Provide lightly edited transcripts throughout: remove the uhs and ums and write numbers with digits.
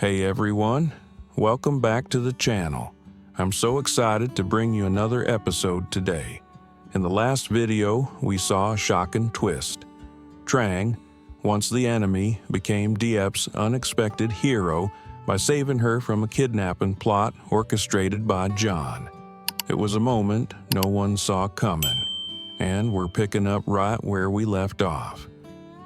Hey everyone, welcome back to the channel. I'm so excited to bring you another episode today. In the last video, we saw a shocking twist. Trang, once the enemy, became Diep's unexpected hero by saving her from a kidnapping plot orchestrated by John. It was a moment no one saw coming, and we're picking up right where we left off.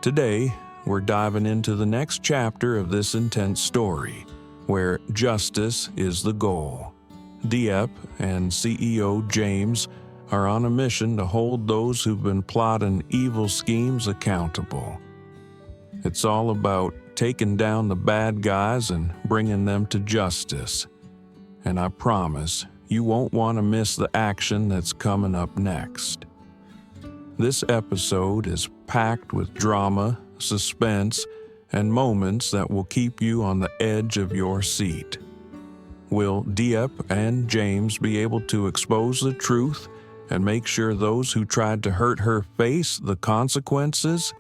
Today, we're diving into the next chapter of this intense story, where justice is the goal. Diep and CEO James are on a mission to hold those who've been plotting evil schemes accountable. It's all about taking down the bad guys and bringing them to justice. And I promise you won't want to miss the action that's coming up next. This episode is packed with drama, suspense, and moments that will keep you on the edge of your seat. Will Diep and James be able to expose the truth and make sure those who tried to hurt her face the consequences?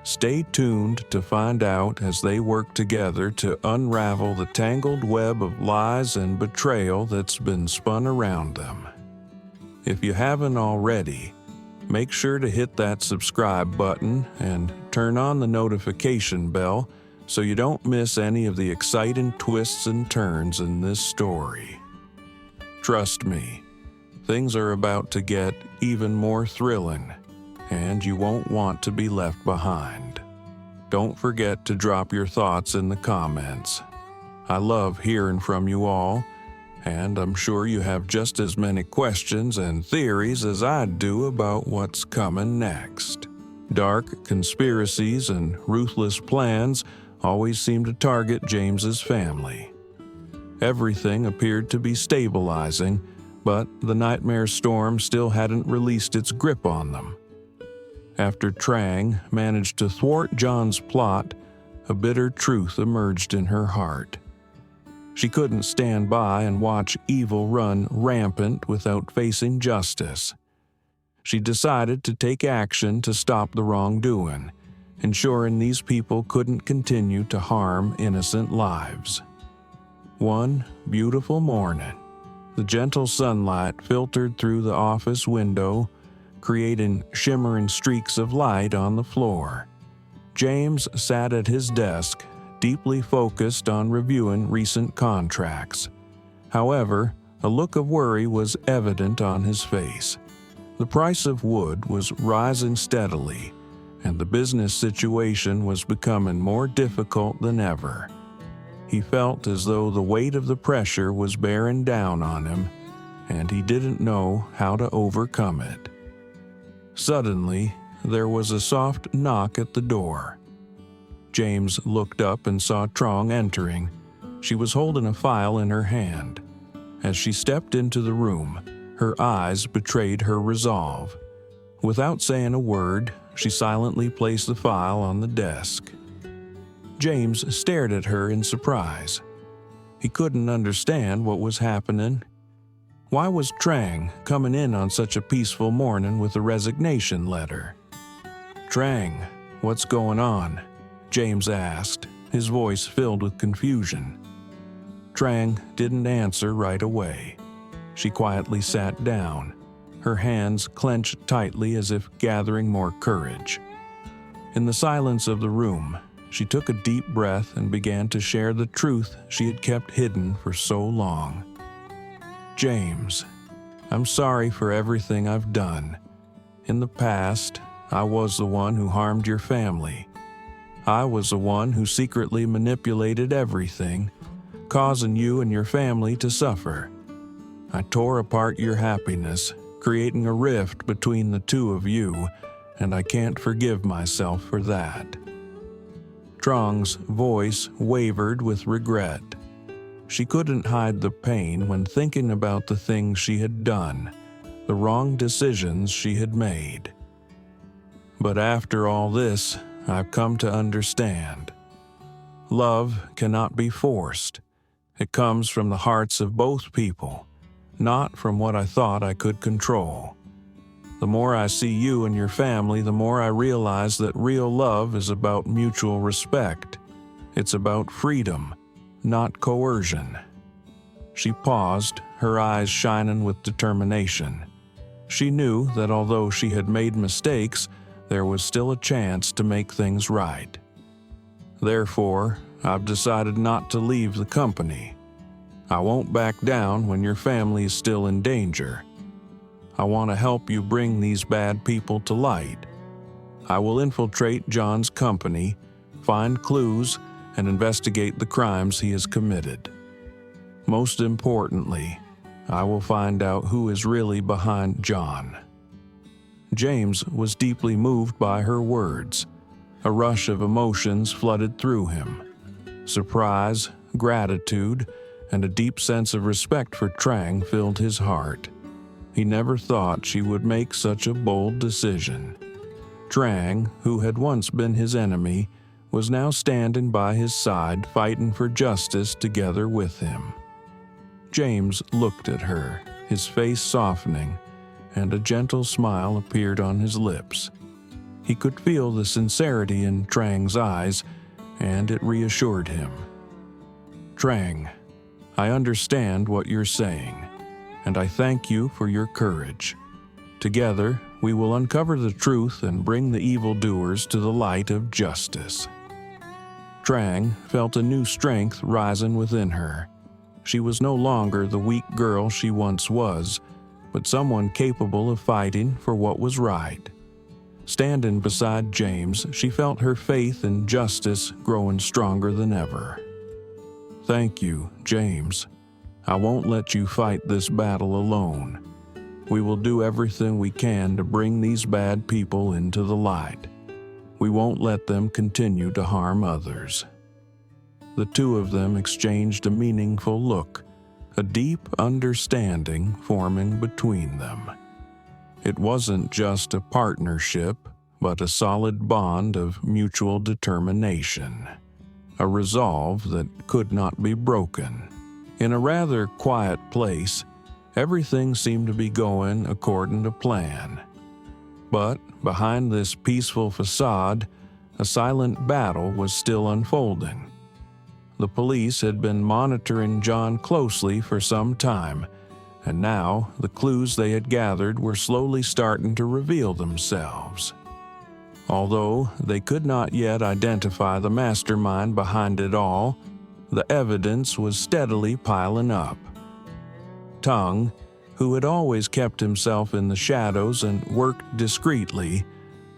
Stay tuned to find out as they work together to unravel the tangled web of lies and betrayal that's been spun around them. If you haven't already, make sure to hit that subscribe button and turn on the notification bell so you don't miss any of the exciting twists and turns in this story. Trust me, things are about to get even more thrilling, and you won't want to be left behind. Don't forget to drop your thoughts in the comments. I love hearing from you all, and I'm sure you have just as many questions and theories as I do about what's coming next. Dark conspiracies and ruthless plans always seem to target James's family. Everything appeared to be stabilizing, but the nightmare storm still hadn't released its grip on them. After Trang managed to thwart John's plot, a bitter truth emerged in her heart. She couldn't stand by and watch evil run rampant without facing justice. She decided to take action to stop the wrongdoing, ensuring these people couldn't continue to harm innocent lives. One beautiful morning, the gentle sunlight filtered through the office window, creating shimmering streaks of light on the floor. James sat at his desk, deeply focused on reviewing recent contracts. However, a look of worry was evident on his face. The price of wood was rising steadily, and the business situation was becoming more difficult than ever. He felt as though the weight of the pressure was bearing down on him, and he didn't know how to overcome it. Suddenly, there was a soft knock at the door. James looked up and saw Trang entering. She was holding a file in her hand. As she stepped into the room, her eyes betrayed her resolve. Without saying a word, she silently placed the file on the desk. James stared at her in surprise. He couldn't understand what was happening. Why was Trang coming in on such a peaceful morning with a resignation letter? "Trang, what's going on?" James asked, his voice filled with confusion. Trang didn't answer right away. She quietly sat down, her hands clenched tightly as if gathering more courage. In the silence of the room, she took a deep breath and began to share the truth she had kept hidden for so long. "James, I'm sorry for everything I've done. In the past, I was the one who harmed your family. I was the one who secretly manipulated everything, causing you and your family to suffer. I tore apart your happiness, creating a rift between the two of you, and I can't forgive myself for that." Trang's voice wavered with regret. She couldn't hide the pain when thinking about the things she had done, the wrong decisions she had made. "But after all this, I've come to understand. Love cannot be forced. It comes from the hearts of both people, not from what I thought I could control. The more I see you and your family, the more I realize that real love is about mutual respect. It's about freedom, not coercion. She paused, her eyes shining with determination. She knew that although she had made mistakes, there was still a chance to make things right. Therefore, I've decided not to leave the company. I won't back down when your family is still in danger. I want to help you bring these bad people to light. I will infiltrate John's company, find clues, and investigate the crimes he has committed. Most importantly, I will find out who is really behind John. James was deeply moved by her words. A rush of emotions flooded through him. Surprise, gratitude, and a deep sense of respect for Trang filled his heart. He never thought she would make such a bold decision. Trang, who had once been his enemy, was now standing by his side fighting for justice together with him. James looked at her, his face softening, and a gentle smile appeared on his lips. He could feel the sincerity in Trang's eyes, and it reassured him. Trang, I understand what you're saying, and I thank you for your courage. Together, we will uncover the truth and bring the evildoers to the light of justice. Trang felt a new strength rising within her. She was no longer the weak girl she once was, but someone capable of fighting for what was right. Standing beside James, she felt her faith in justice growing stronger than ever. Thank you, James. I won't let you fight this battle alone. We will do everything we can to bring these bad people into the light. We won't let them continue to harm others. The two of them exchanged a meaningful look, a deep understanding forming between them. It wasn't just a partnership, but a solid bond of mutual determination, a resolve that could not be broken. In a rather quiet place, everything seemed to be going according to plan. But behind this peaceful facade, a silent battle was still unfolding. The police had been monitoring John closely for some time, and now the clues they had gathered were slowly starting to reveal themselves. Although they could not yet identify the mastermind behind it all, the evidence was steadily piling up. Tung, who had always kept himself in the shadows and worked discreetly,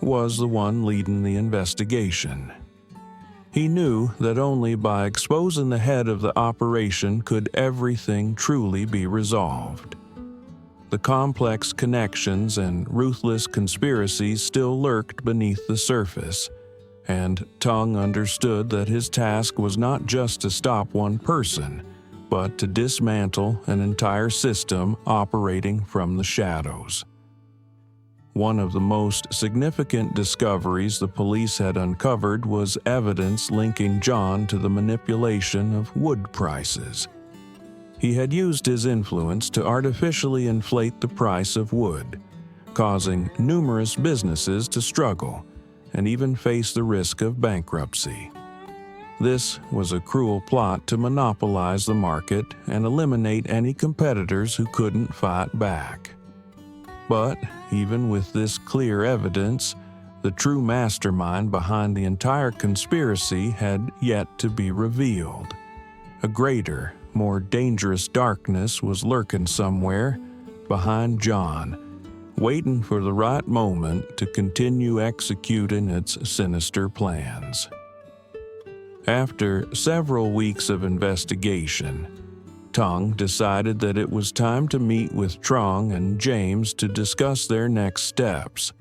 was the one leading the investigation. He knew that only by exposing the head of the operation could everything truly be resolved. The complex connections and ruthless conspiracies still lurked beneath the surface, and Tung understood that his task was not just to stop one person, but to dismantle an entire system operating from the shadows. One of the most significant discoveries the police had uncovered was evidence linking John to the manipulation of wood prices. He had used his influence to artificially inflate the price of wood, causing numerous businesses to struggle and even face the risk of bankruptcy. This was a cruel plot to monopolize the market and eliminate any competitors who couldn't fight back. But even with this clear evidence, the true mastermind behind the entire conspiracy had yet to be revealed. A greater, more dangerous darkness was lurking somewhere behind John, waiting for the right moment to continue executing its sinister plans. After several weeks of investigation, Tung decided that it was time to meet with Trang and James to discuss their next steps,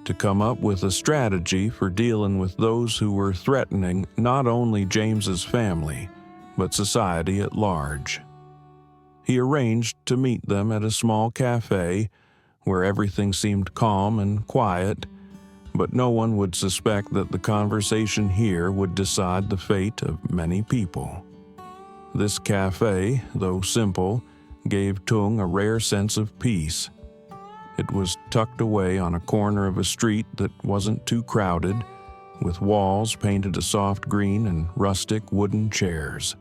to come up with a strategy for dealing with those who were threatening not only James's family, but society at large. He arranged to meet them at a small cafe where everything seemed calm and quiet, but no one would suspect that the conversation here would decide the fate of many people. This cafe, though simple, gave Tung a rare sense of peace. It was tucked away on a corner of a street that wasn't too crowded, with walls painted a soft green and rustic wooden chairs.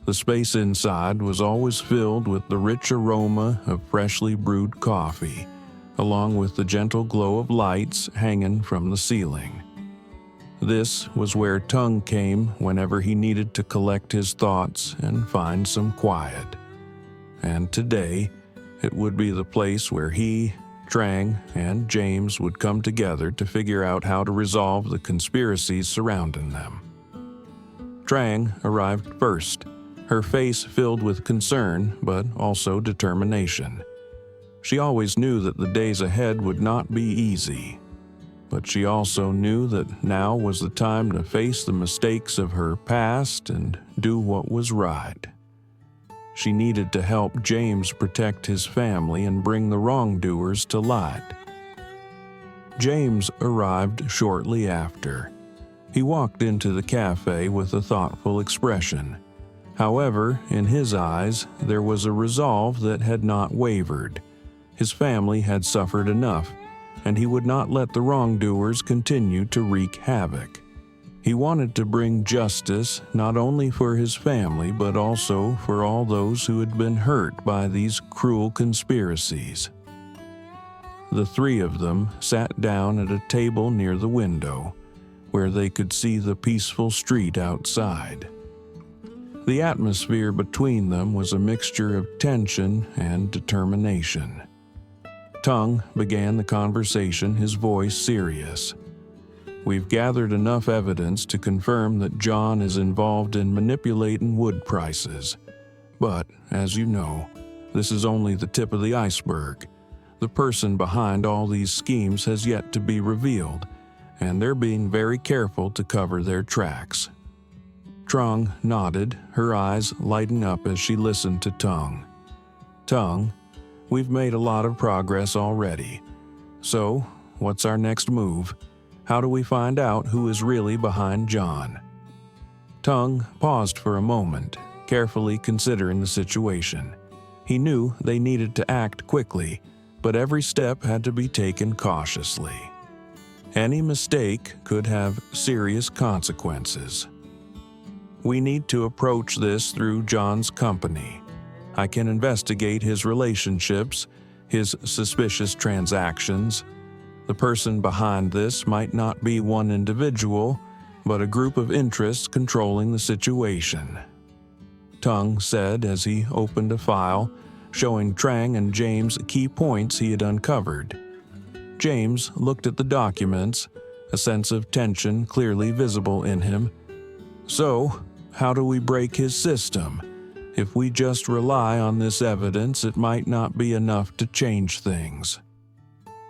The space inside was always filled with the rich aroma of freshly brewed coffee, along with the gentle glow of lights hanging from the ceiling. This was where Tung came whenever he needed to collect his thoughts and find some quiet. And today, it would be the place where he, Trang, and James would come together to figure out how to resolve the conspiracies surrounding them. Trang arrived first, her face filled with concern but also determination. She always knew that the days ahead would not be easy, but she also knew that now was the time to face the mistakes of her past and do what was right. She needed to help James protect his family and bring the wrongdoers to light. James arrived shortly after. He walked into the cafe with a thoughtful expression. However, in his eyes, there was a resolve that had not wavered. His family had suffered enough, and he would not let the wrongdoers continue to wreak havoc. He wanted to bring justice not only for his family but also for all those who had been hurt by these cruel conspiracies. The three of them sat down at a table near the window, where they could see the peaceful street outside. The atmosphere between them was a mixture of tension and determination. Tung began the conversation, his voice serious. "We've gathered enough evidence to confirm that John is involved in manipulating wood prices. But, as you know, this is only the tip of the iceberg. The person behind all these schemes has yet to be revealed, and they're being very careful to cover their tracks." Trang nodded, her eyes lighting up as she listened to Tung. "Tung, we've made a lot of progress already. So, what's our next move? How do we find out who is really behind John?" Tung paused for a moment, carefully considering the situation. He knew they needed to act quickly, but every step had to be taken cautiously. Any mistake could have serious consequences. "We need to approach this through John's company. I can investigate his relationships, his suspicious transactions. The person behind this might not be one individual, but a group of interests controlling the situation," Tung said as he opened a file, showing Trang and James key points he had uncovered. James looked at the documents, a sense of tension clearly visible in him. "So, how do we break his system? If we just rely on this evidence, it might not be enough to change things."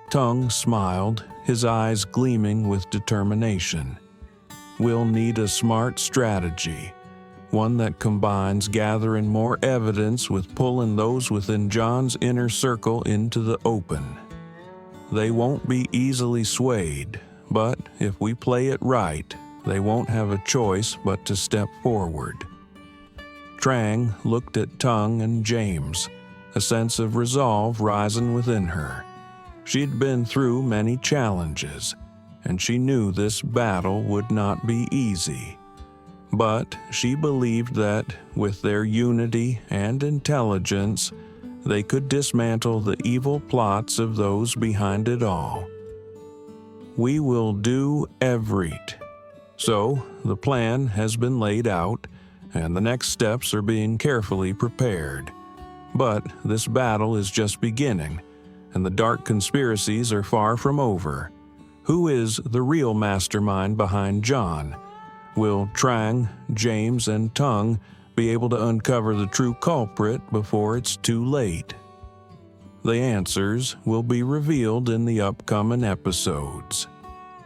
Tung smiled, his eyes gleaming with determination. "We'll need a smart strategy, one that combines gathering more evidence with pulling those within John's inner circle into the open. They won't be easily swayed, but if we play it right, they won't have a choice but to step forward." Trang looked at Tung and James, a sense of resolve rising within her. She'd been through many challenges, and she knew this battle would not be easy. But she believed that, with their unity and intelligence, they could dismantle the evil plots of those behind it all. "We will do everything." So, the plan has been laid out, and the next steps are being carefully prepared. But this battle is just beginning, and the dark conspiracies are far from over. Who is the real mastermind behind John? Will Trang, James, and Tung be able to uncover the true culprit before it's too late? The answers will be revealed in the upcoming episodes.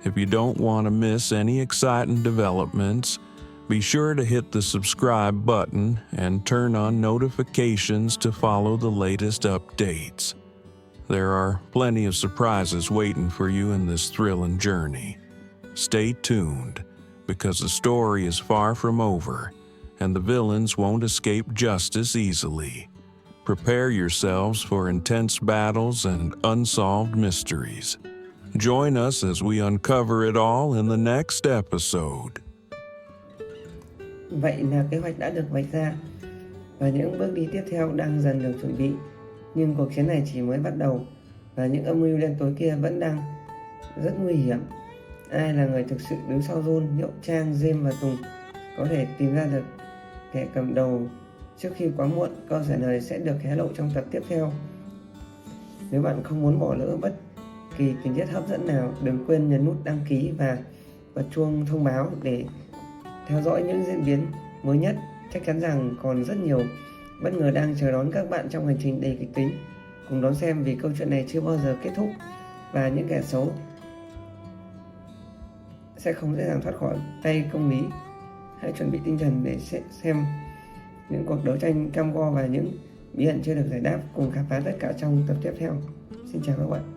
If you don't want to miss any exciting developments, be sure to hit the subscribe button and turn on notifications to follow the latest updates. There are plenty of surprises waiting for you in this thrilling journey. Stay tuned, because the story is far from over, and the villains won't escape justice easily. Prepare yourselves for intense battles and unsolved mysteries. Join us as we uncover it all in the next episode. Vậy là kế hoạch đã được vạch ra và những bước đi tiếp theo đang dần được chuẩn bị. Nhưng cuộc chiến này chỉ mới bắt đầu và những âm mưu đen tối kia vẫn đang rất nguy hiểm. Ai là người thực sự đứng sau John, liệu Trang, James và Tùng có thể tìm ra được kẻ cầm đầu trước khi quá muộn? Câu trả lời sẽ được hé lộ trong tập tiếp theo. Nếu bạn không muốn bỏ lỡ bất kỳ tình tiết hấp dẫn nào, đừng quên nhấn nút đăng ký và bật chuông thông báo để theo dõi những diễn biến mới nhất. Chắc chắn rằng còn rất nhiều bất ngờ đang chờ đón các bạn trong hành trình đầy kịch tính. Cùng đón xem vì câu chuyện này chưa bao giờ kết thúc và những kẻ xấu sẽ không dễ dàng thoát khỏi tay công lý. Hãy chuẩn bị tinh thần để xem những cuộc đấu tranh cam go và những bí ẩn chưa được giải đáp. Cùng khám phá tất cả trong tập tiếp theo. Xin chào các bạn.